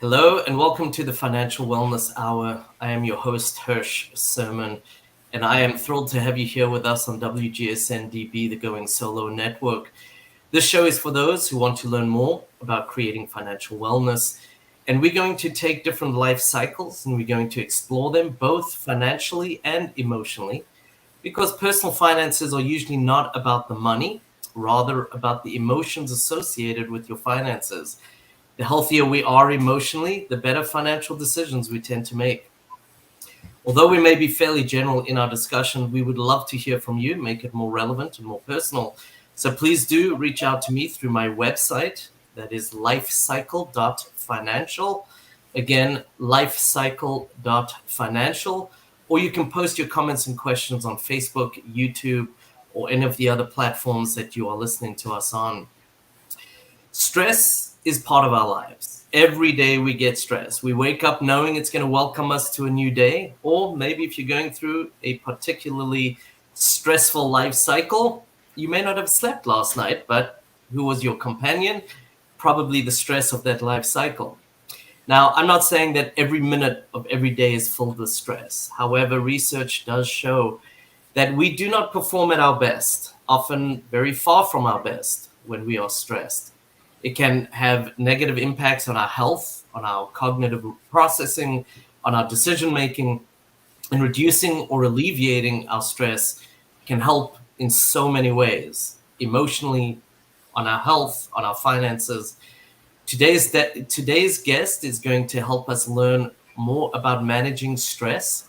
Hello and welcome to the Financial Wellness Hour. I am your host, Hirsch Sermon, and I am thrilled to have you here with us on WGSN-DB, the Going Solo Network. This show is for those who want to learn more about creating financial wellness, and we're going to take different life cycles and we're going to explore them both financially and emotionally, because personal finances are usually not about the money, rather about the emotions associated with your finances. The healthier we are emotionally, the better financial decisions we tend to make. Although we may be fairly general in our discussion, we would love to hear from you, make it more relevant and more personal. So please do reach out to me through my website, that is lifecycle.financial. Again, lifecycle.financial. Or you can post your comments and questions on Facebook, YouTube, or any of the other platforms that you are listening to us on. Stress is part of our lives. Every day we get stressed. We wake up knowing it's going to welcome us to a new day. Or maybe if you're going through a particularly stressful life cycle, you may not have slept last night, but who was your companion? Probably the stress of that life cycle. Now, I'm not saying that every minute of every day is filled with stress. However, research does show that we do not perform at our best, often very far from our best when we are stressed. It can have negative impacts on our health, on our cognitive processing, on our decision making, and reducing or alleviating our stress can help in so many ways, emotionally, on our health, on our finances. Today's guest is going to help us learn more about managing stress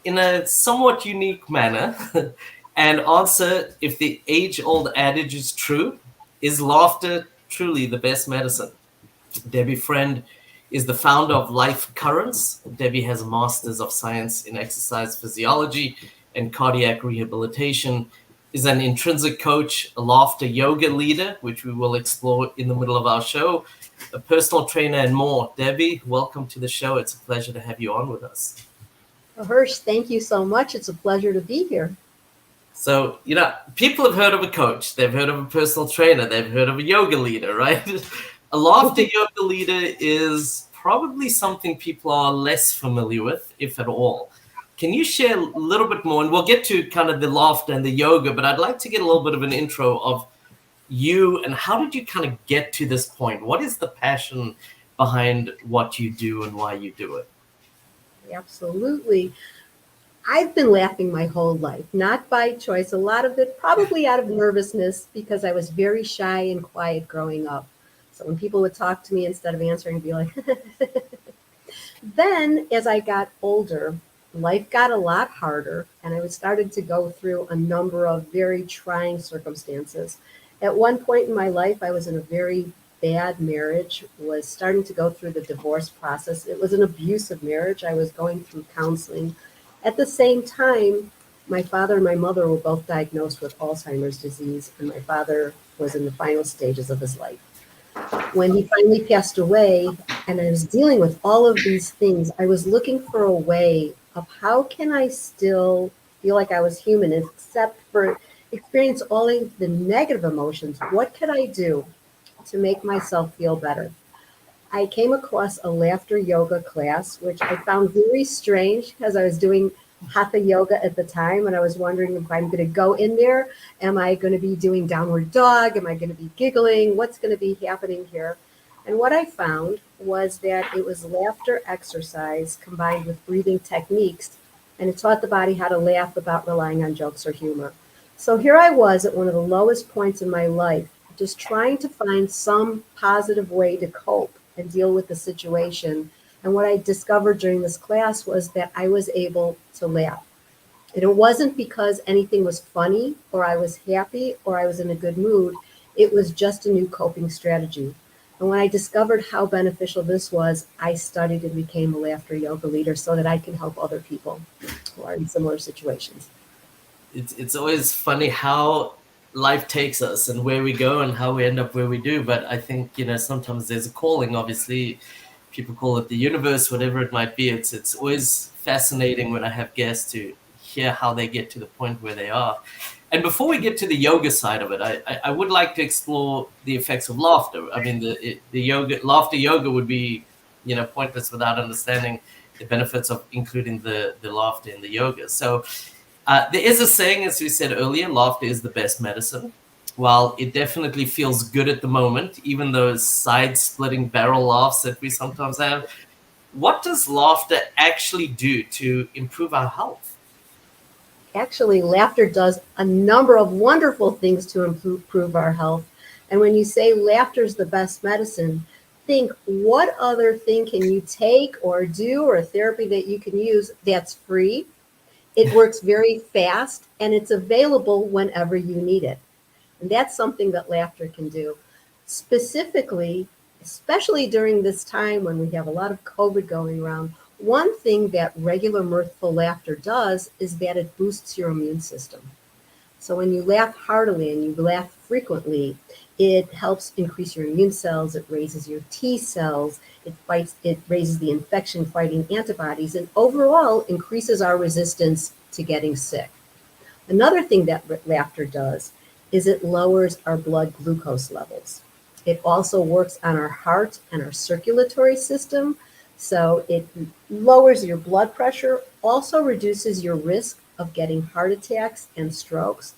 in a somewhat unique manner and answer if the age-old adage is true: is laughter truly the best medicine? Debbie Friend is the founder of Life Currents. Debbie has a master's of science in exercise physiology and cardiac rehabilitation, is an intrinsic coach, a laughter yoga leader, which we will explore in the middle of our show, a personal trainer, and more. Debbie, welcome to the show. It's a pleasure to have you on with us. Well, Hirsch, thank you so much. It's a pleasure to be here. So, people have heard of a coach, they've heard of a personal trainer, they've heard of a yoga leader, right? A laughter yoga leader is probably something people are less familiar with, if at all. Can you share a little bit more? And we'll get to kind of the laughter and the yoga, but I'd like to get a little bit of an intro of you and how did you kind of get to this point? What is the passion behind what you do and why you do it? Absolutely. I've been laughing my whole life, not by choice. A lot of it probably out of nervousness because I was very shy and quiet growing up. So when people would talk to me, instead of answering, I'd be like, Then as I got older, life got a lot harder and I started to go through a number of very trying circumstances. At one point in my life, I was in a very bad marriage, was starting to go through the divorce process. It was an abusive marriage. I was going through counseling. At the same time, my father and my mother were both diagnosed with Alzheimer's disease, and my father was in the final stages of his life. When he finally passed away, and I was dealing with all of these things, I was looking for a way of how can I still feel like I was human, except for experience all of the negative emotions. What could I do to make myself feel better? I came across a laughter yoga class, which I found very strange because I was doing hatha yoga at the time. And I was wondering if I'm going to go in there. Am I going to be doing downward dog? Am I going to be giggling? What's going to be happening here? And what I found was that it was laughter exercise combined with breathing techniques. And it taught the body how to laugh without relying on jokes or humor. So here I was at one of the lowest points in my life, just trying to find some positive way to cope and deal with the situation. And what I discovered during this class was that I was able to laugh. And it wasn't because anything was funny or I was happy or I was in a good mood. It was just a new coping strategy. And when I discovered how beneficial this was, I studied and became a laughter yoga leader so that I can help other people who are in similar situations. It's always funny how life takes us and where we go and how we end up where we do. But I think, sometimes there's a calling, obviously. People call it the universe, whatever it might be. It's always fascinating when I have guests to hear how they get to the point where they are. And before we get to the yoga side of it, I would like to explore the effects of laughter. I mean, the laughter yoga would be pointless without understanding the benefits of including the laughter in the yoga. So there is a saying, as we said earlier, laughter is the best medicine. While it definitely feels good at the moment, even those side-splitting barrel laughs that we sometimes have, what does laughter actually do to improve our health? Actually, laughter does a number of wonderful things to improve our health. And when you say laughter is the best medicine, think what other thing can you take or do, or a therapy that you can use that's free? It works very fast and it's available whenever you need it. And that's something that laughter can do. Specifically, especially during this time when we have a lot of COVID going around, one thing that regular mirthful laughter does is that it boosts your immune system. So when you laugh heartily and you laugh frequently, it helps increase your immune cells, it raises your T cells, it raises the infection fighting antibodies, and overall increases our resistance to getting sick. Another thing that laughter does is it lowers our blood glucose levels. It also works on our heart and our circulatory system. So it lowers your blood pressure, also reduces your risk of getting heart attacks and strokes.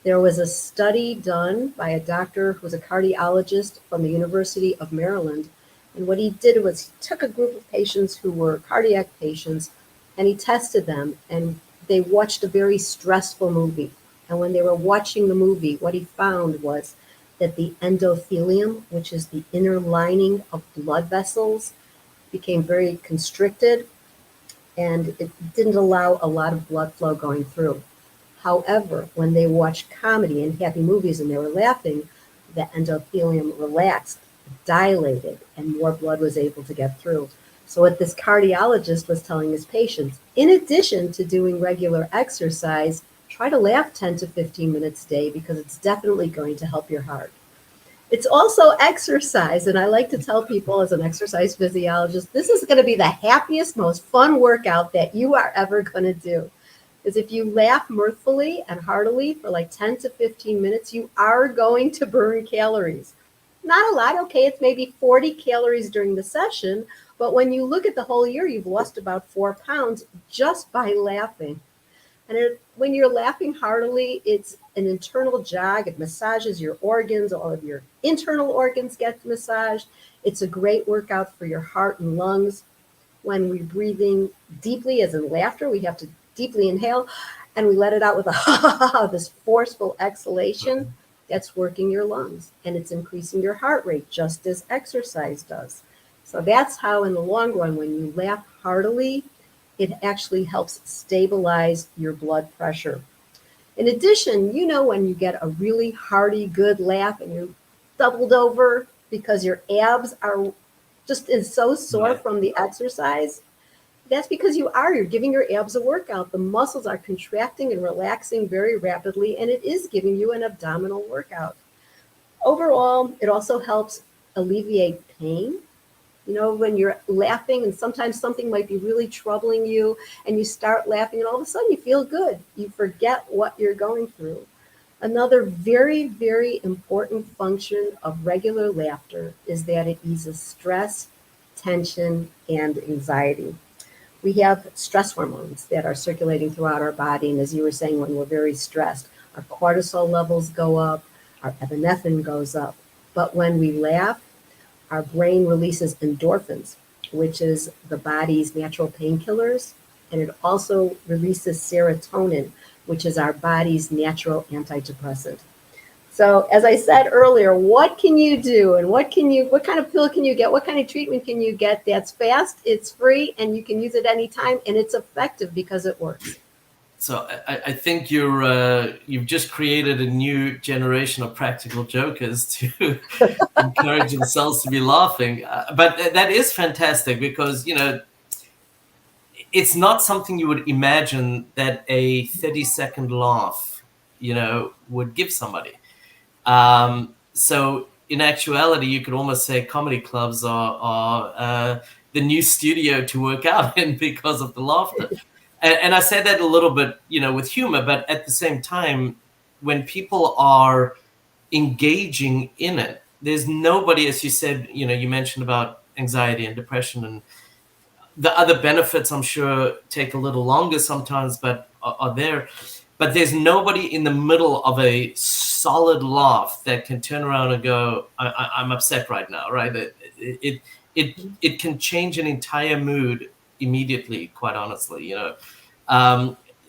There was a study done by a doctor who was a cardiologist from the University of Maryland. And what he did was he took a group of patients who were cardiac patients and he tested them, and they watched a very stressful movie. And when they were watching the movie, what he found was that the endothelium, which is the inner lining of blood vessels, became very constricted and it didn't allow a lot of blood flow going through. However, when they watched comedy and happy movies and they were laughing, the endothelium relaxed, dilated, and more blood was able to get through. So what this cardiologist was telling his patients, in addition to doing regular exercise, try to laugh 10 to 15 minutes a day because it's definitely going to help your heart. It's also exercise, and I like to tell people as an exercise physiologist, this is going to be the happiest, most fun workout that you are ever going to do. Because if you laugh mirthfully and heartily for like 10 to 15 minutes, you are going to burn calories. Not a lot, okay, it's maybe 40 calories during the session, but when you look at the whole year, you've lost about 4 pounds just by laughing. And when you're laughing heartily, it's an internal jog. It massages your organs. All of your internal organs get massaged. It's a great workout for your heart and lungs. When we're breathing deeply, as in laughter, we have to deeply inhale, and we let it out with this forceful exhalation. That's working your lungs, and it's increasing your heart rate, just as exercise does. So that's how, in the long run, when you laugh heartily, it actually helps stabilize your blood pressure. In addition, when you get a really hearty, good laugh and you're doubled over because your abs are just so sore from the exercise, that's because you're giving your abs a workout. The muscles are contracting and relaxing very rapidly, and it is giving you an abdominal workout. Overall, it also helps alleviate pain. When you're laughing and sometimes something might be really troubling you and you start laughing and all of a sudden you feel good. You forget what you're going through. Another very, very important function of regular laughter is that it eases stress, tension, and anxiety. We have stress hormones that are circulating throughout our body. And as you were saying, when we're very stressed, our cortisol levels go up, our epinephrine goes up. But when we laugh, our brain releases endorphins, which is the body's natural painkillers, and it also releases serotonin, which is our body's natural antidepressant. So as I said earlier, what can you do and what kind of pill can you get? What kind of treatment can you get that's fast, it's free, and you can use it anytime, and it's effective because it works? So I think you've just created a new generation of practical jokers to encourage themselves to be laughing. But that is fantastic because, it's not something you would imagine that a 30-second laugh, would give somebody. So in actuality, you could almost say comedy clubs are the new studio to work out in because of the laughter. And I say that a little bit, with humor, but at the same time, when people are engaging in it, there's nobody, as you said, you mentioned about anxiety and depression. And the other benefits, I'm sure, take a little longer sometimes, but are there. But there's nobody in the middle of a solid laugh that can turn around and go, I'm upset right now, right? It can change an entire mood immediately, quite honestly, you know.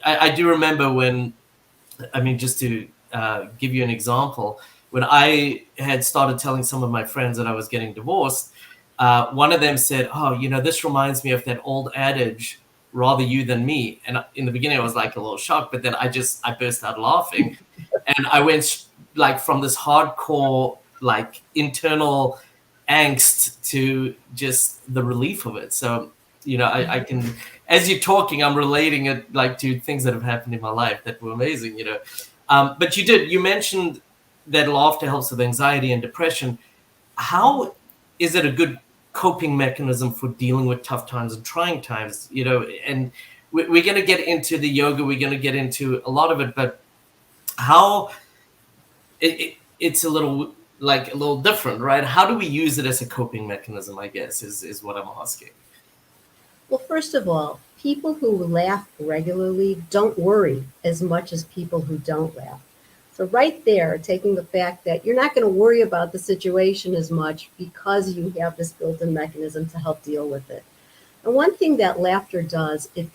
I do remember when, I mean, just to give you an example, when I had started telling some of my friends that I was getting divorced, one of them said, "Oh, you know, this reminds me of that old adage, rather you than me." And in the beginning, I was like a little shocked, but then I burst out laughing, and I went like from this hardcore like internal angst to just the relief of it. So, you know, I can, as you're talking, I'm relating it like to things that have happened in my life that were amazing, you know. But you mentioned that laughter helps with anxiety and depression. How is it a good coping mechanism for dealing with tough times and trying times, you know? And we're going to get into the yoga, we're going to get into a lot of it, but how it's a little different, right? How do we use it as a coping mechanism, I guess, is what I'm asking. Well, first of all, people who laugh regularly don't worry as much as people who don't laugh. So, right there, taking the fact that you're not going to worry about the situation as much because you have this built in mechanism to help deal with it. And one thing that laughter does, it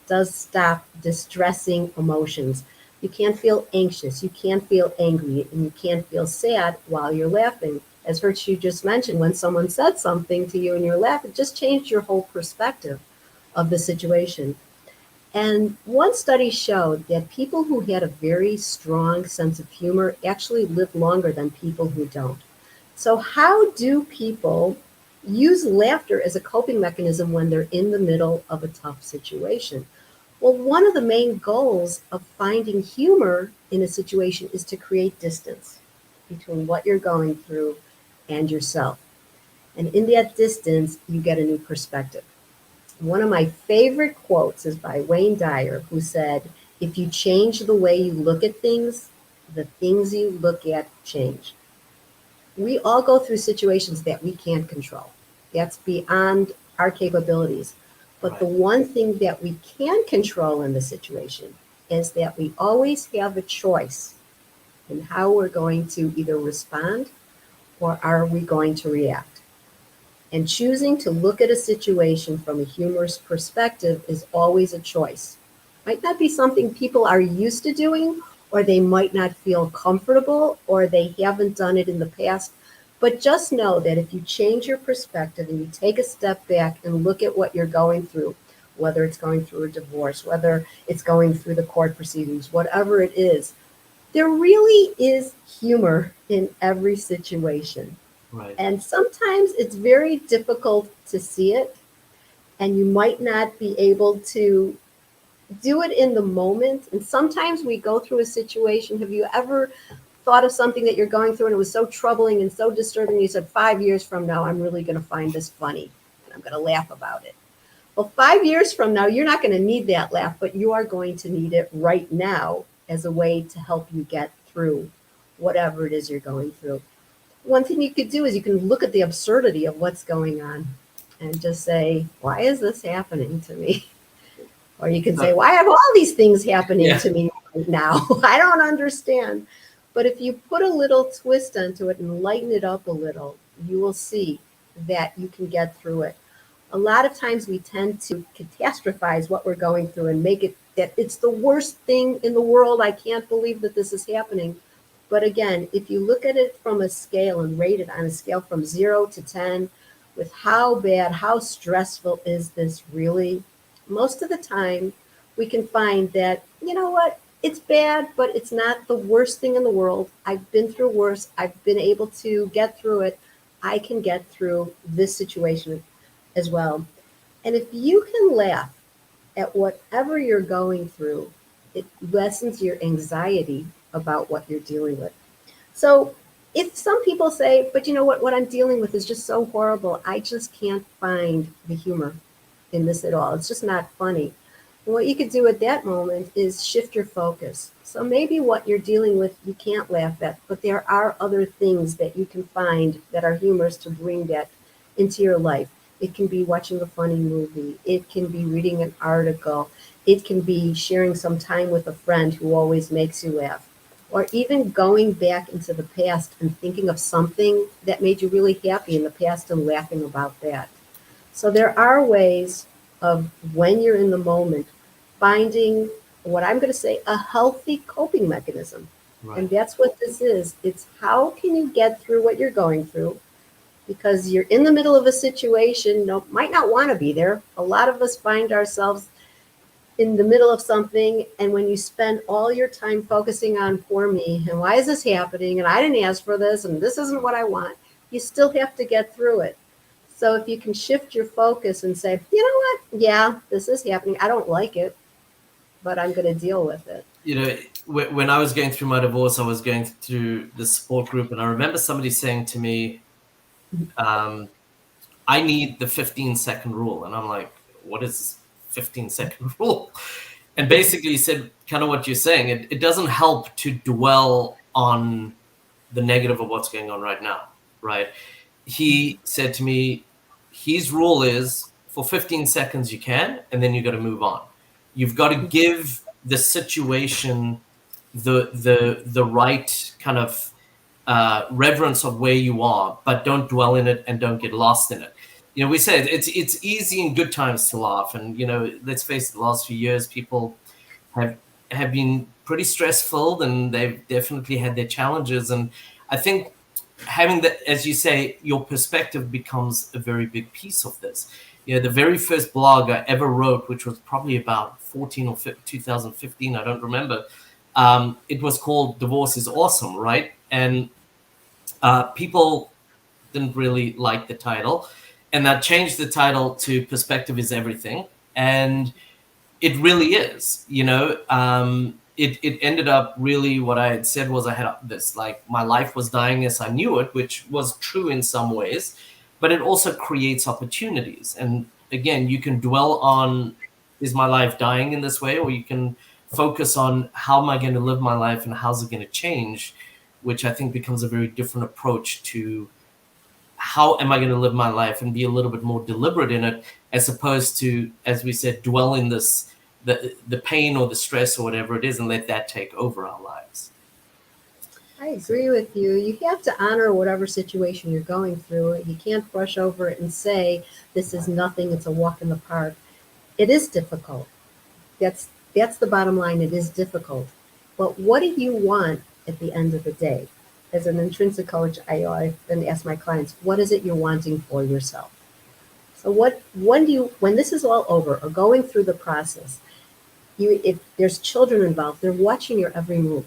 does stop distressing emotions. You can't feel anxious, you can't feel angry, and you can't feel sad while you're laughing. As Hertz, you just mentioned, when someone said something to you and you're laughing, it just changed your whole perspective of the situation. And one study showed that people who had a very strong sense of humor actually live longer than people who don't. So, how do people use laughter as a coping mechanism when they're in the middle of a tough situation? Well, one of the main goals of finding humor in a situation is to create distance between what you're going through and yourself. And in that distance, you get a new perspective. One of my favorite quotes is by Wayne Dyer, who said, "If you change the way you look at things, the things you look at change." We all go through situations that we can't control. That's beyond our capabilities. But the Right. one thing that we can control in the situation is that we always have a choice in how we're going to either respond or are we going to react. And choosing to look at a situation from a humorous perspective is always a choice. Might not be something people are used to doing, or they might not feel comfortable, or they haven't done it in the past. But just know that if you change your perspective and you take a step back and look at what you're going through, whether it's going through a divorce, whether it's going through the court proceedings, whatever it is, there really is humor in every situation. Right. And sometimes it's very difficult to see it, and you might not be able to do it in the moment. And sometimes we go through a situation. Have you ever thought of something that you're going through and it was so troubling and so disturbing? You said, 5 years from now, I'm really going to find this funny and I'm going to laugh about it. Well, 5 years from now, you're not going to need that laugh, but you are going to need it right now as a way to help you get through whatever it is you're going through. One thing you could do is you can look at the absurdity of what's going on and just say, why is this happening to me? Or you can say, why have all these things happening to me right now? I don't understand. But if you put a little twist onto it and lighten it up a little, you will see that you can get through it. A lot of times we tend to catastrophize what we're going through and make it that it's the worst thing in the world. I can't believe that this is happening. But again, if you look at it from a scale and rate it on a scale from 0 to 10, with how bad, how stressful is this really? Most of the time, we can find that, you know what, it's bad, but it's not the worst thing in the world. I've been through worse. I've been able to get through it. I can get through this situation as well. And if you can laugh at whatever you're going through, it lessens your anxiety about what you're dealing with. So if some people say, but you know what I'm dealing with is just so horrible, I just can't find the humor in this at all. It's just not funny. And what you could do at that moment is shift your focus. So maybe what you're dealing with, you can't laugh at, but there are other things that you can find that are humorous to bring that into your life. It can be watching a funny movie. It can be reading an article. It can be sharing some time with a friend who always makes you laugh. Or even going back into the past and thinking of something that made you really happy in the past and laughing about that. So there are ways of, when you're in the moment, finding what I'm going to say a healthy coping mechanism. And Right. that's what this is. It's how can you get through what you're going through, because you're in the middle of a situation, no, might not want to be there. A lot of us find ourselves in the middle of something, and when you spend all your time focusing on poor me and why is this happening and I didn't ask for this and this isn't what I want, you still have to get through it. So if you can shift your focus and say, you know what, yeah, this is happening, I don't like it, but I'm going to deal with it. You know, when I was going through my divorce, I was going through the support group, and I remember somebody saying to me, um, I need the 15-second rule. And I'm like, what is this 15-second rule? And basically he said kind of what you're saying. It doesn't help to dwell on the negative of what's going on right now, right? He said to me, his rule is for 15 seconds you can, and then you got to move on. You've got to give the situation the right kind of reverence of where you are, but don't dwell in it and don't get lost in it. You know, we say it's easy in good times to laugh, and you know, let's face it, the last few years people have have been pretty stress filled, and they've definitely had their challenges. And I think having that, as you say, your perspective becomes a very big piece of this. You know, the very first blog I ever wrote, which was probably about 14 or 2015, I don't remember. It was called "Divorce is Awesome," right? And people didn't really like the title, and that changed the title to "Perspective is Everything," and it really is. You know, it ended up really what I had said was I had this like my life was dying as I knew it, which was true in some ways, but it also creates opportunities. And again, you can dwell on is my life dying in this way, or you can focus on how am I going to live my life and how's it going to change, which I think becomes a very different approach to how am I going to live my life and be a little bit more deliberate in it, as opposed to, as we said, dwell in this the pain or the stress or whatever it is and let that take over our lives. I So, agree with you. You have to honor whatever situation you're going through. You can't brush over it and say, this is nothing, it's a walk in the park. It is difficult. That's the bottom line. It is difficult. But what do you want at the end of the day? As an intrinsic coach, I often ask my clients, what is it you're wanting for yourself? So when this is all over or going through the process, if there's children involved, they're watching your every move.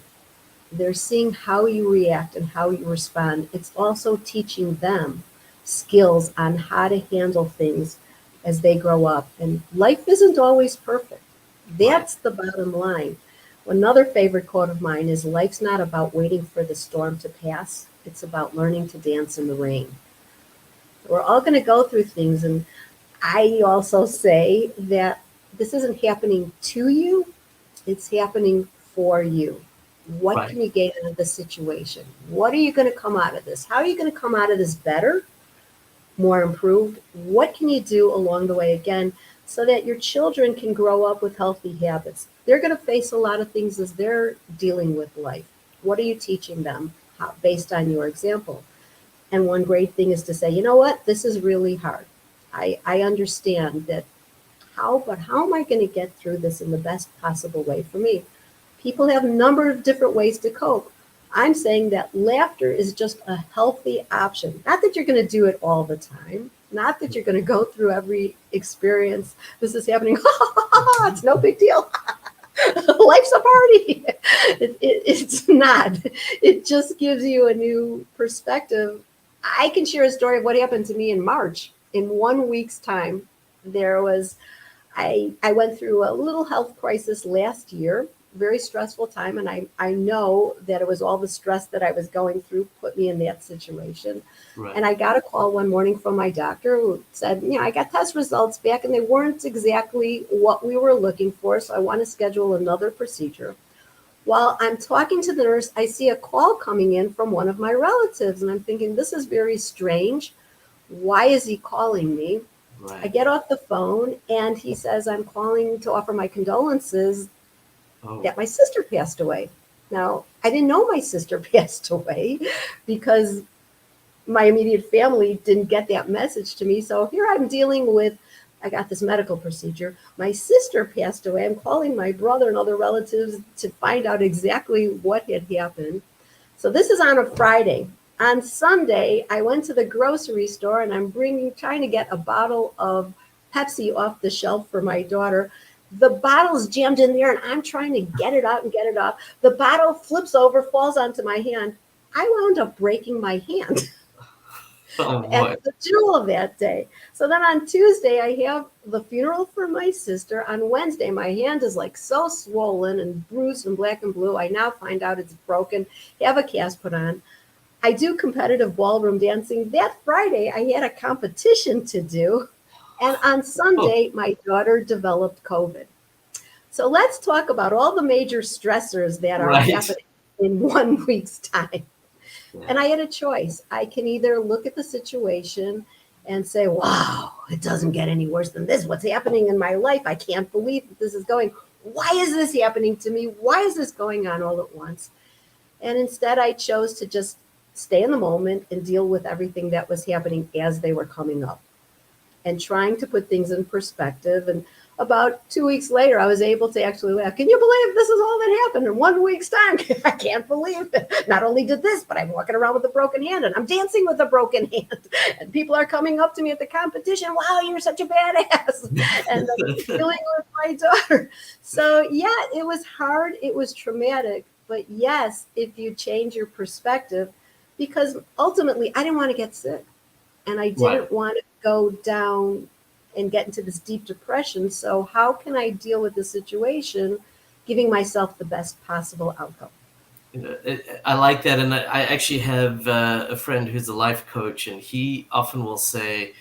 They're seeing how you react and how you respond. It's also teaching them skills on how to handle things as they grow up. And life isn't always perfect. right, That's the bottom line. Another favorite quote of mine is, life's not about waiting for the storm to pass. It's about learning to dance in the rain. We're all going to go through things. And I also say that this isn't happening to you, it's happening for you. What right. can you gain out of the situation? What are you going to come out of this? How are you going to come out of this better, more improved? What can you do along the way again so that your children can grow up with healthy habits? They're going to face a lot of things as they're dealing with life. What are you teaching them based on your example? And one great thing is to say, you know what, this is really hard. I understand that. But how am I going to get through this in the best possible way for me? People have a number of different ways to cope. I'm saying that laughter is just a healthy option. Not that you're going to do it all the time. Not that you're going to go through every experience. This is happening. It's no big deal. Life's a party. It's not. It just gives you a new perspective. I can share a story of what happened to me in March. In 1 week's time, there was I went through a little health crisis last year, very stressful time, and I know that it was all the stress that I was going through put me in that situation. Right. And I got a call one morning from my doctor who said, I got test results back and they weren't exactly what we were looking for, so I want to schedule another procedure. While I'm talking to the nurse, I see a call coming in from one of my relatives, and I'm thinking, this is very strange. Why is he calling me? I Right. get off the phone and he says, I'm calling to offer my condolences Oh, that my sister passed away. Now, I didn't know my sister passed away because my immediate family didn't get that message to me. So here I'm dealing with, I got this medical procedure. My sister passed away. I'm calling my brother and other relatives to find out exactly what had happened. So this is on a Friday. On Sunday, I went to the grocery store and I'm trying to get a bottle of Pepsi off the shelf for my daughter. The bottle's jammed in there and I'm trying to get it out and get it off. The bottle flips over, falls onto my hand. I wound up breaking my hand oh at boy. the jewel of that day. So then on Tuesday, I have the funeral for my sister. On Wednesday, my hand is like so swollen and bruised and black and blue. I now find out it's broken, have a cast put on. I do competitive ballroom dancing. That Friday, I had a competition to do. And on Oh, Sunday, my daughter developed COVID. So let's talk about all the major stressors that are right. happening in 1 week's time. Yeah. And I had a choice. I can either look at the situation and say, wow, it doesn't get any worse than this. What's happening in my life? I can't believe that this is going. Why is this happening to me? Why is this going on all at once? And instead, I chose to just stay in the moment and deal with everything that was happening as they were coming up and trying to put things in perspective. And about 2 weeks later, I was able to actually laugh. Can you believe this is all that happened in 1 week's time? I can't believe it. Not only did this, but I'm walking around with a broken hand and I'm dancing with a broken hand. And people are coming up to me at the competition. Wow, you're such a badass. And I'm dealing with my daughter. So, yeah, it was hard. It was traumatic. But yes, if you change your perspective, because ultimately I didn't want to get sick and I Right. didn't want to go down and get into this deep depression. So, how can I deal with the situation, giving myself the best possible outcome? I like that, and I actually have a friend who's a life coach, and he often will say,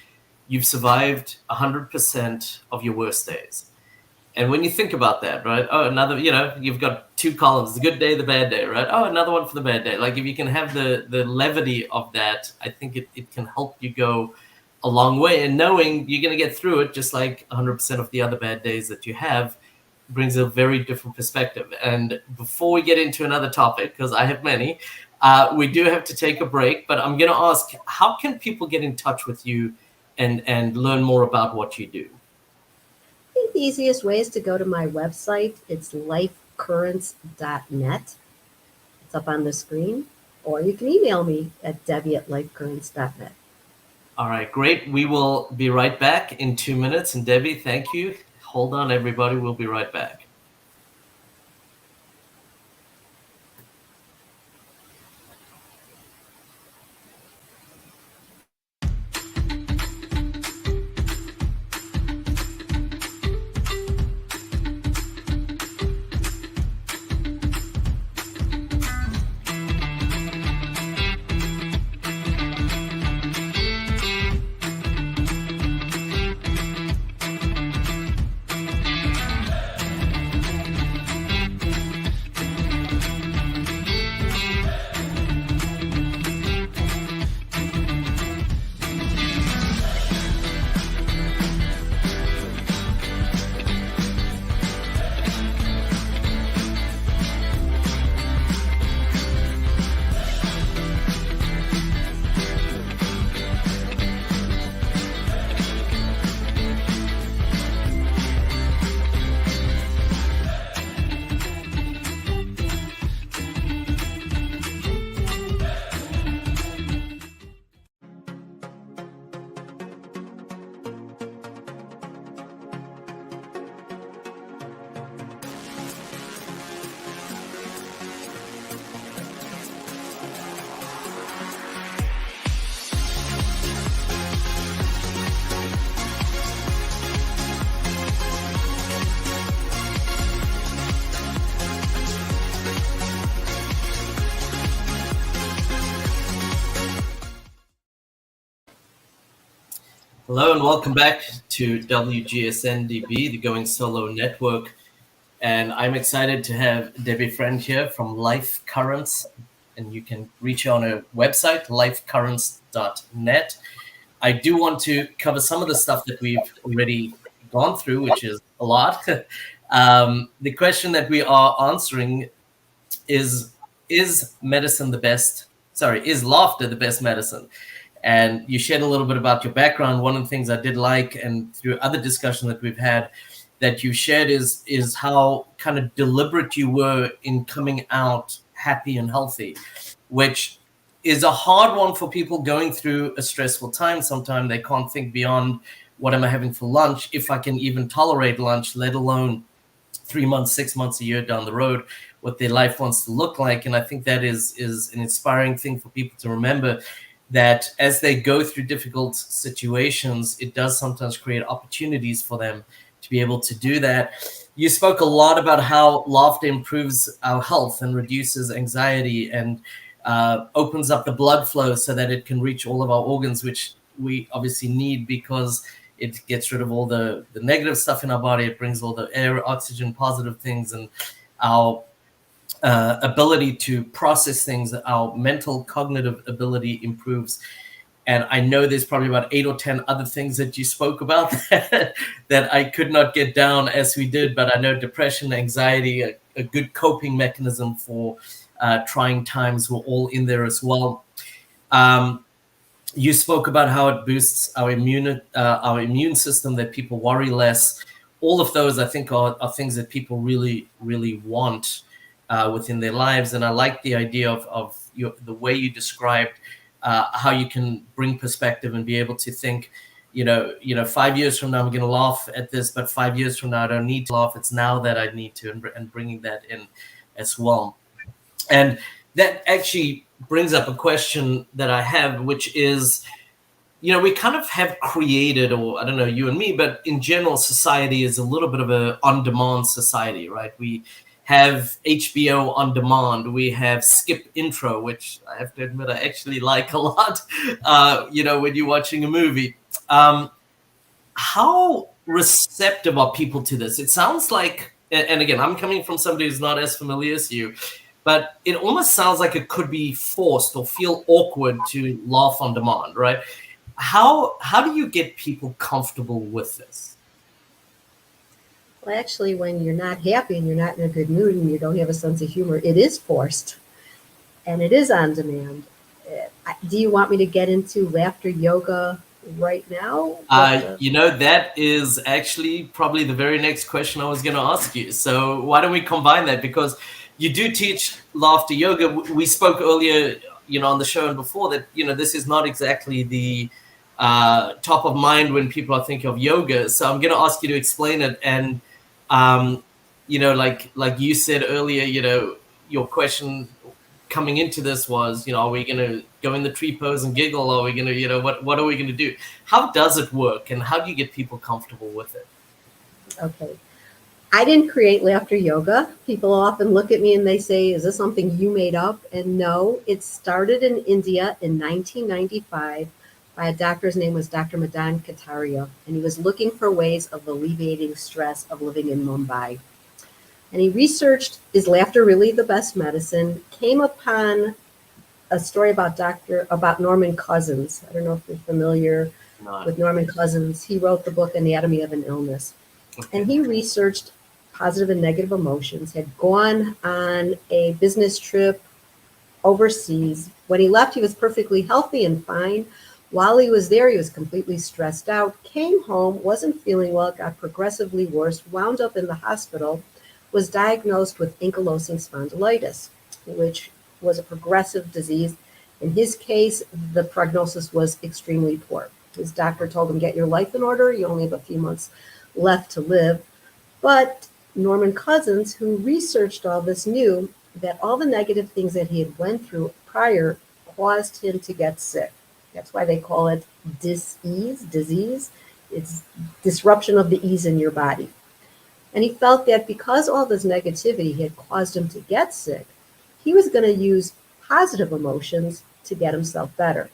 "You've survived 100% of your worst days." And when you think about that, right? Oh, another, you've got two columns: the good day, the bad day, right? Oh, another one for the bad day. Like if you can have the levity of that, I think it can help you go a long way. And knowing you're going to get through it, just like 100% of the other bad days that you have, brings a very different perspective. And before we get into another topic, because I have many, we do have to take a break. But I'm going to ask, how can people get in touch with you and learn more about what you do? I think the easiest way is to go to my website. It's lifecurrents.net. It's up on the screen. Or you can email me at debbie@lifecurrents.net. All right, great. We will be right back in 2 minutes. And Debbie, thank you. Hold on, everybody. We'll be right back. Hello and welcome back to WGSN-DB, the Going Solo Network. And I'm excited to have Debbie Friend here from Life Currents. And you can reach her on her website, lifecurrents.net. I do want to cover some of the stuff that we've already gone through, which is a lot. The question that we are answering is medicine the best? Sorry, is laughter the best medicine? And you shared a little bit about your background. One of the things I did like, and through other discussion that we've had, that you shared is how kind of deliberate you were in coming out happy and healthy, which is a hard one for people going through a stressful time. Sometimes they can't think beyond what am I having for lunch, if I can even tolerate lunch, let alone 3 months, 6 months, a year down the road, what their life wants to look like. And I think that is an inspiring thing for people to remember, that as they go through difficult situations, it does sometimes create opportunities for them to be able to do that. You spoke a lot about how laughter improves our health and reduces anxiety and opens up the blood flow so that it can reach all of our organs, which we obviously need because it gets rid of all the negative stuff in our body. It brings all the air, oxygen, positive things, and our ability to process things, our mental cognitive ability improves. And I know there's probably about 8 or 10 other things that you spoke about that I could not get down as we did, but I know depression, anxiety, a good coping mechanism for trying times were all in there as well. You spoke about how it boosts our immune system, that people worry less. All of those, I think, are things that people really, really want within their lives. And I like the idea of the way you described how you can bring perspective and be able to think, 5 years from now, I'm going to laugh at this, but 5 years from now, I don't need to laugh. It's now that I need to, and bringing that in as well. And that actually brings up a question that I have, which is, we kind of have created, or I don't know, you and me, but in general, society is a little bit of a on-demand society, right? We have HBO on demand. We have skip intro, which I have to admit I actually like a lot, when you're watching a movie. How receptive are people to this? It sounds like, and again, I'm coming from somebody who's not as familiar as you, but it almost sounds like it could be forced or feel awkward to laugh on demand, right? How do you get people comfortable with this? Well, actually, when you're not happy and you're not in a good mood and you don't have a sense of humor, it is forced and it is on demand. Do you want me to get into laughter yoga right now? That is actually probably the very next question I was going to ask you. So why don't we combine that? Because you do teach laughter yoga. We spoke earlier, on the show and before that, this is not exactly the top of mind when people are thinking of yoga. So I'm going to ask you to explain it. And, like you said earlier, your question coming into this was, are we going to go in the tree pose and giggle? Are we going to, what are we going to do? How does it work? And how do you get people comfortable with it? Okay. I didn't create laughter yoga. People often look at me and they say, is this something you made up? And no, it started in India in 1995 by a doctor. His name was Dr. Madan Kataria, and he was looking for ways of alleviating stress of living in Mumbai. And he researched, is laughter really the best medicine? Came upon a story about Norman Cousins. I don't know if you're familiar with Norman Cousins. He wrote the book Anatomy of an Illness. Okay. And he researched positive and negative emotions, had gone on a business trip overseas. When he left, he was perfectly healthy and fine. While he was there, he was completely stressed out, came home, wasn't feeling well, got progressively worse, wound up in the hospital, was diagnosed with ankylosing spondylitis, which was a progressive disease. In his case, the prognosis was extremely poor. His doctor told him, get your life in order. You only have a few months left to live. But Norman Cousins, who researched all this, knew that all the negative things that he had went through prior caused him to get sick. That's why they call it disease. It's disruption of the ease in your body. And he felt that because all this negativity had caused him to get sick, he was going to use positive emotions to get himself better.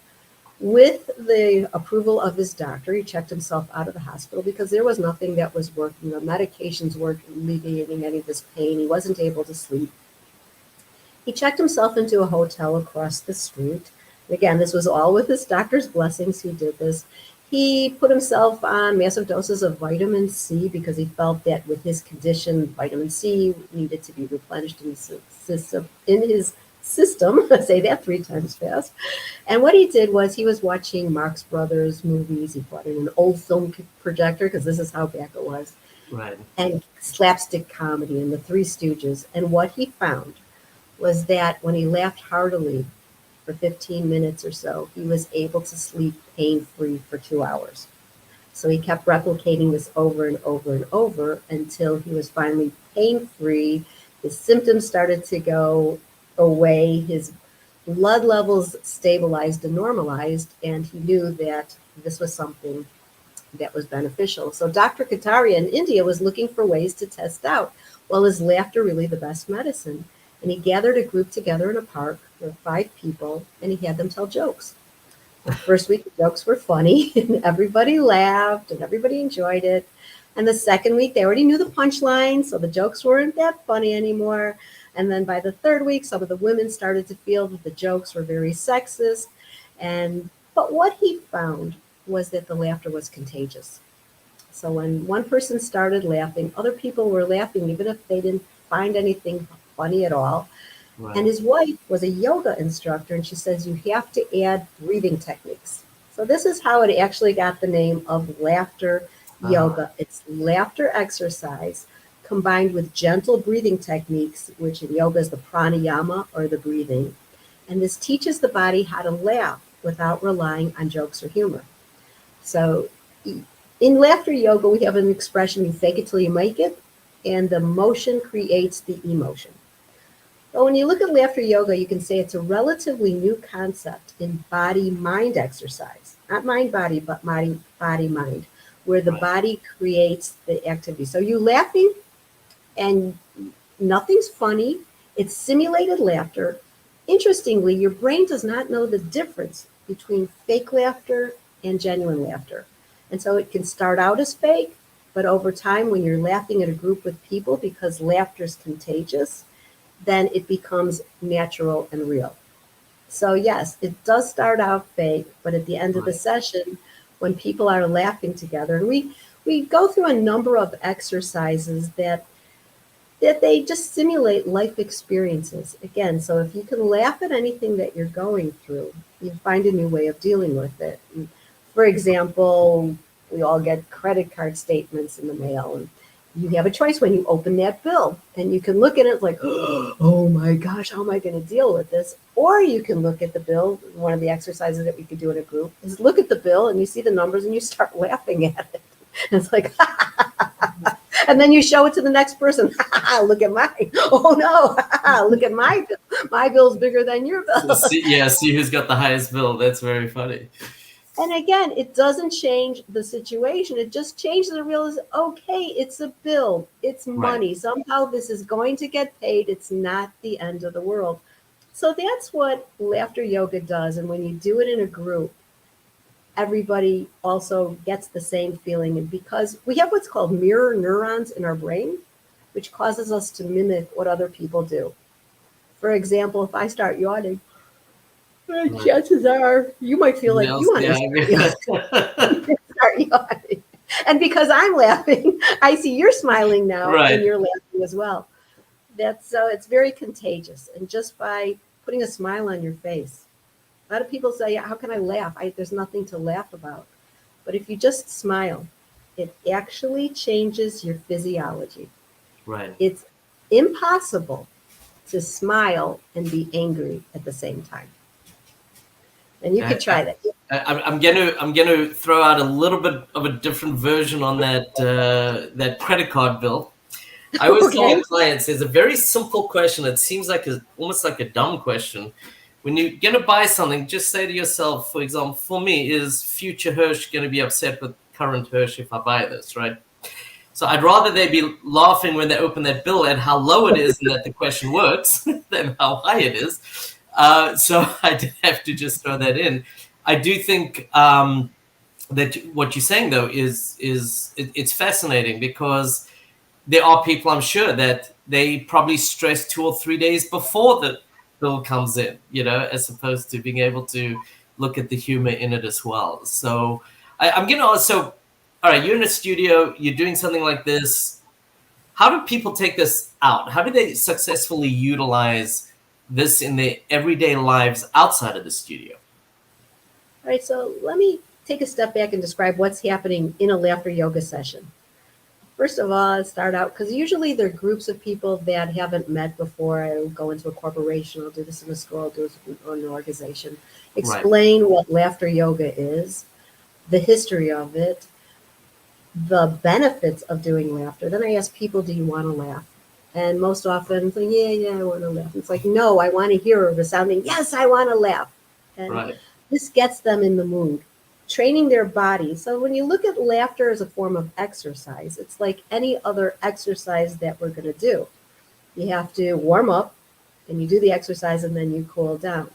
With the approval of his doctor, he checked himself out of the hospital because there was nothing that was working. The medications weren't alleviating any of his pain. He wasn't able to sleep. He checked himself into a hotel across the street, Again, this was all with his doctor's blessings. He did this. He put himself on massive doses of vitamin C because he felt that with his condition, vitamin C needed to be replenished in his system. I say that 3 times fast. And what he did was he was watching Marx Brothers movies. He brought in an old film projector because this is how back it was, Right. and slapstick comedy and the Three Stooges. And what he found was that when he laughed heartily for 15 minutes or so, he was able to sleep pain-free for 2 hours. So he kept replicating this over and over and over until he was finally pain-free. His symptoms started to go away. His blood levels stabilized and normalized, and he knew that this was something that was beneficial. So Dr. Kataria in India was looking for ways to test out, well, is laughter really the best medicine? And he gathered a group together in a park with 5 people, and he had them tell jokes. The first week, the jokes were funny, and everybody laughed, and everybody enjoyed it. And the second week, they already knew the punchline, so the jokes weren't that funny anymore. And then by the third week, some of the women started to feel that the jokes were very sexist. But what he found was that the laughter was contagious. So when one person started laughing, other people were laughing, even if they didn't find anything funny at all. Right. And his wife was a yoga instructor, and she says you have to add breathing techniques. So this is how it actually got the name of laughter yoga. It's laughter exercise combined with gentle breathing techniques, which in yoga is the pranayama or the breathing. And this teaches the body how to laugh without relying on jokes or humor. So in laughter yoga, we have an expression, you fake it till you make it, and the motion creates the emotion. So when you look at laughter yoga, you can say it's a relatively new concept in body-mind exercise. Not mind-body, but body-mind, where the body creates the activity. So you laughing and nothing's funny. It's simulated laughter. Interestingly, your brain does not know the difference between fake laughter and genuine laughter. And so it can start out as fake, but over time, when you're laughing at a group with people, because laughter is contagious, then it becomes natural and real. So yes, it does start out fake, but at the end of the session, when people are laughing together, and we go through a number of exercises that they just simulate life experiences. Again, so if you can laugh at anything that you're going through, you find a new way of dealing with it. And for example, we all get credit card statements in the mail, and you have a choice when you open that bill, and you can look at it like, oh my gosh, how am I going to deal with this? Or you can look at the bill. One of the exercises that we could do in a group is look at the bill and you see the numbers and you start laughing at it. And it's like, and then you show it to the next person. Look at mine. Oh no, look at my bill. My bill's bigger than your bill. See who's got the highest bill. That's very funny. And again, it doesn't change the situation. It just changes the realization, okay, it's a bill. It's money. Somehow this is going to get paid. It's not the end of the world. So that's what laughter yoga does. And when you do it in a group, everybody also gets the same feeling. And because we have what's called mirror neurons in our brain, which causes us to mimic what other people do. For example, if I start yawning, chances are you might feel like you want to start yawning. And because I'm laughing, I see you're smiling now and you're laughing as well. So it's very contagious. And just by putting a smile on your face, a lot of people say, how can I laugh? There's nothing to laugh about. But if you just smile, it actually changes your physiology. Right. It's impossible to smile and be angry at the same time. And you could try that. I'm gonna throw out a little bit of a different version on that credit card bill. I always tell clients there's a very simple question that seems like almost like a dumb question. When you're gonna buy something, just say to yourself, for example, for me, is future Hirsch gonna be upset with current Hirsch if I buy this, right? So I'd rather they be laughing when they open that bill at how low it is and that the question works than how high it is. So I did have to just throw that in. I do think that what you're saying, though, it's fascinating because there are people, I'm sure, that they probably stress 2 or 3 days before still comes in, as opposed to being able to look at the humor in it as well. So I'm going to also, all right, you're in a studio, you're doing something like this. How do people take this out? How do they successfully utilize this in their everyday lives outside of the studio? All right, so let me take a step back and describe what's happening in a laughter yoga session. First of all, I start out, because usually they're groups of people that haven't met before. I'll go into a corporation, I'll do this in a school, I'll do this in an organization. Right. Explain what laughter yoga is, the history of it, the benefits of doing laughter. Then I ask people, do you want to laugh? And most often, it's like, yeah, I want to laugh. It's like, no, I want to hear a resounding, yes, I want to laugh. And Right. this gets them in the mood, training their body. So when you look at laughter as a form of exercise, it's like any other exercise that we're going to do. You have to warm up, and you do the exercise, and then you cool down.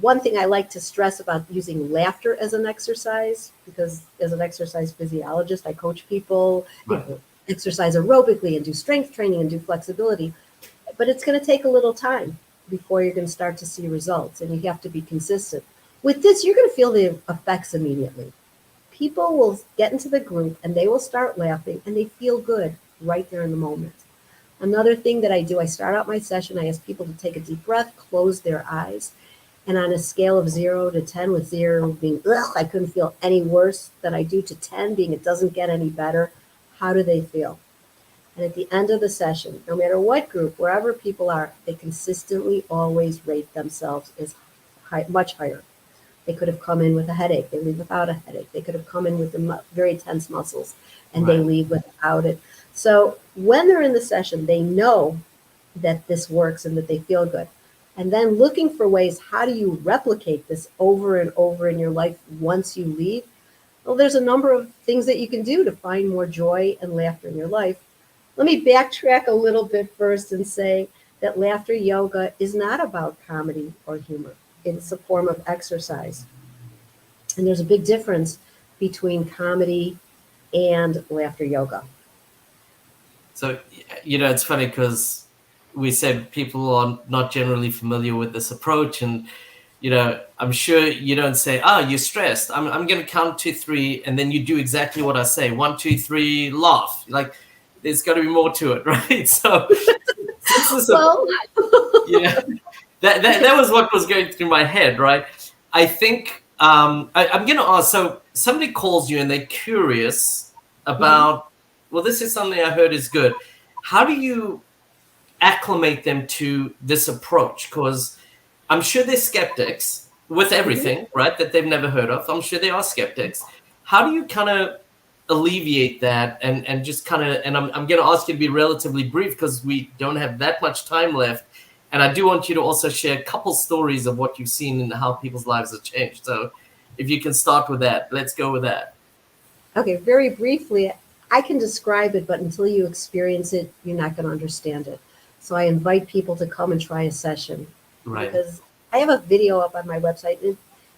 One thing I like to stress about using laughter as an exercise, because as an exercise physiologist, I coach people, Right. exercise aerobically and do strength training and do flexibility. But it's going to take a little time before you're going to start to see results, and you have to be consistent. With this, you're going to feel the effects immediately. People will get into the group and they will start laughing, and they feel good right there in the moment. Another thing that I do, I start out my session, I ask people to take a deep breath, close their eyes, and on a scale of 0 to 10, with 0 being, ugh, I couldn't feel any worse than I do, to 10 being it doesn't get any better, how do they feel? And at the end of the session, no matter what group, wherever people are, they consistently always rate themselves as much higher. They could have come in with a headache, they leave without a headache. They could have come in with very tense muscles, and they leave without it. So when they're in the session, they know that this works and that they feel good. And then looking for ways, how do you replicate this over and over in your life once you leave? Well, there's a number of things that you can do to find more joy and laughter in your life. Let me backtrack a little bit first and say that laughter yoga is not about comedy or humor. It's a form of exercise. And there's a big difference between comedy and laughter yoga. So, it's funny because we said people are not generally familiar with this approach. And, I'm sure you don't say, you're stressed. I'm going to count 2, 3. And then you do exactly what I say. 1, 2, 3, laugh. Like, there's got to be more to it, right? So, that was what was going through my head, right? I think I'm going to ask, so somebody calls you and they're curious about, well, this is something I heard is good. How do you acclimate them to this approach? Because I'm sure they're skeptics with everything, right, that they've never heard of. I'm sure they are skeptics. How do you kind of alleviate that and just kind of, and I'm going to ask you to be relatively brief because we don't have that much time left. And I do want you to also share a couple stories of what you've seen and how people's lives have changed. So if you can start with that, let's go with that. Okay, very briefly, I can describe it, but until you experience it, you're not going to understand it. So I invite people to come and try a session. Right. Because I have a video up on my website.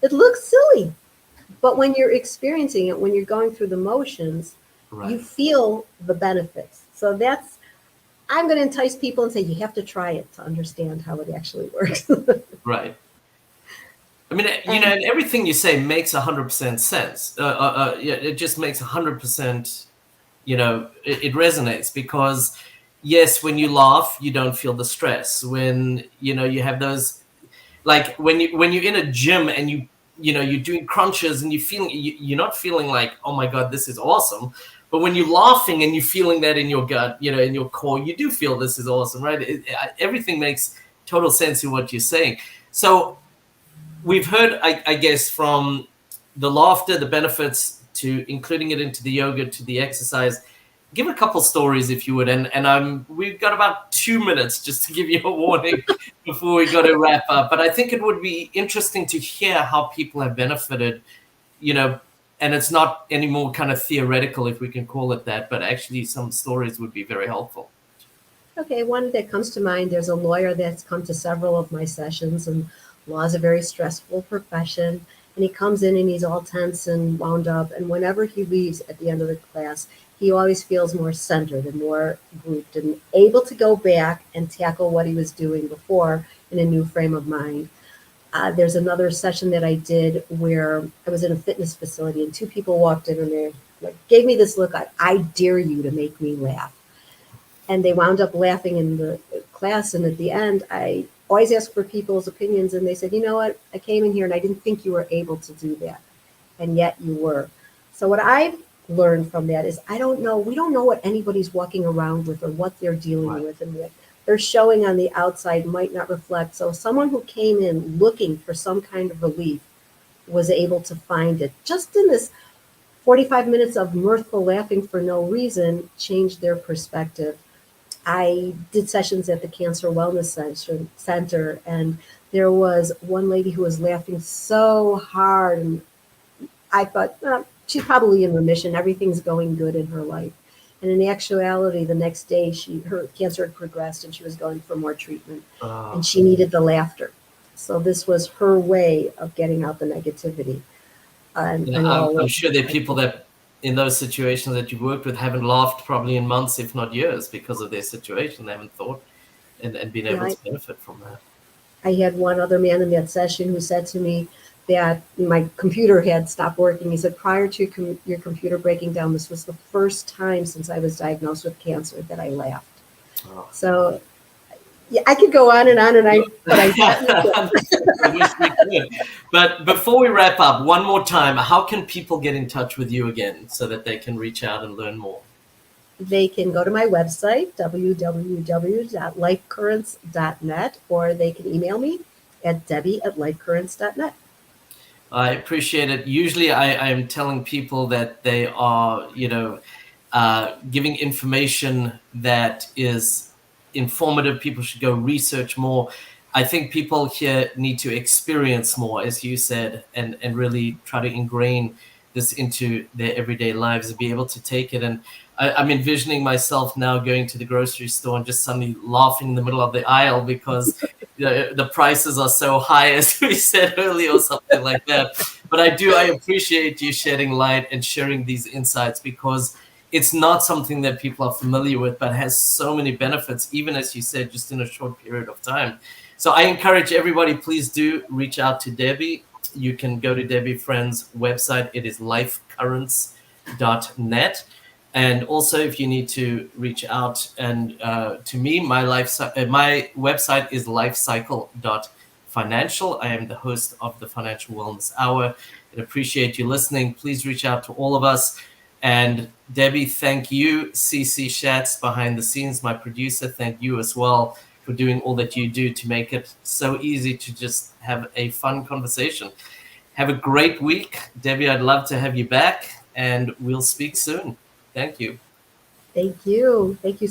It looks silly, but when you're experiencing it, when you're going through the motions, you feel the benefits. So I'm going to entice people and say, you have to try it to understand how it actually works. Right. I mean, and everything you say makes 100% sense. It just makes 100%, it resonates because, yes, when you laugh, you don't feel the stress. When, you have those, like when you're in a gym and you're doing crunches and you're not feeling like, oh my God, this is awesome. But when you're laughing and you're feeling that in your gut, in your core, you do feel this is awesome, right? Everything makes total sense in what you're saying. So we've heard, I guess, from the laughter, the benefits to including it into the yoga, to the exercise. Give a couple stories if you would. And we've got about 2 minutes just to give you a warning before we got to wrap up. But I think it would be interesting to hear how people have benefited, and it's not any more kind of theoretical, if we can call it that, but actually some stories would be very helpful. Okay, one that comes to mind, there's a lawyer that's come to several of my sessions, and law is a very stressful profession. And he comes in and he's all tense and wound up. And whenever he leaves at the end of the class, he always feels more centered and more grouped and able to go back and tackle what he was doing before in a new frame of mind. There's another session that I did where I was in a fitness facility and two people walked in and they like gave me this look, I dare you to make me laugh. And they wound up laughing in the class. And at the end, I always ask for people's opinions. And they said, you know what? I came in here and I didn't think you were able to do that. And yet you were. So what I've learned from that is we don't know what anybody's walking around with or what they're dealing with and what they're showing on the outside might not reflect. So someone who came in looking for some kind of relief was able to find it. Just in this 45 minutes of mirthful laughing for no reason changed their perspective. I did sessions at the Cancer Wellness Center, and there was one lady who was laughing so hard, and I thought, she's probably in remission. Everything's going good in her life. And in actuality, the next day, her cancer had progressed, and she was going for more treatment, and she needed the laughter. So this was her way of getting out the negativity. I'm sure there are people that in those situations that you've worked with haven't laughed probably in months, if not years, because of their situation. They haven't thought and been able to benefit from that. I had one other man in that session who said to me that my computer had stopped working. He said, prior to your computer breaking down, this was the first time since I was diagnosed with cancer that I laughed. Oh. So yeah, I could go on and on, but I wish we could. But before we wrap up, one more time, how can people get in touch with you again so that they can reach out and learn more? They can go to my website, www.lifecurrents.net, or they can email me at debbie@lifecurrents.net. I appreciate it. Usually I am telling people that they are, giving information that is informative. People should go research more. I think people here need to experience more, as you said, and really try to ingrain this into their everyday lives and be able to take it. And I'm envisioning myself now going to the grocery store and just suddenly laughing in the middle of the aisle because the prices are so high, as we said earlier, or something like that. But I appreciate you shedding light and sharing these insights, because it's not something that people are familiar with, but has so many benefits, even as you said, just in a short period of time. So I encourage everybody, please do reach out to Debbie. You can go to Debbie Friend's website. It is lifecurrents.net. And also, if you need to reach out and to me, my website is lifecycle.financial. I am the host of the Financial Wellness Hour. I appreciate you listening. Please reach out to all of us. And Debbie, thank you. CC Schatz behind the scenes, my producer, thank you as well for doing all that you do to make it so easy to just have a fun conversation. Have a great week. Debbie, I'd love to have you back, and we'll speak soon. Thank you. Thank you. Thank you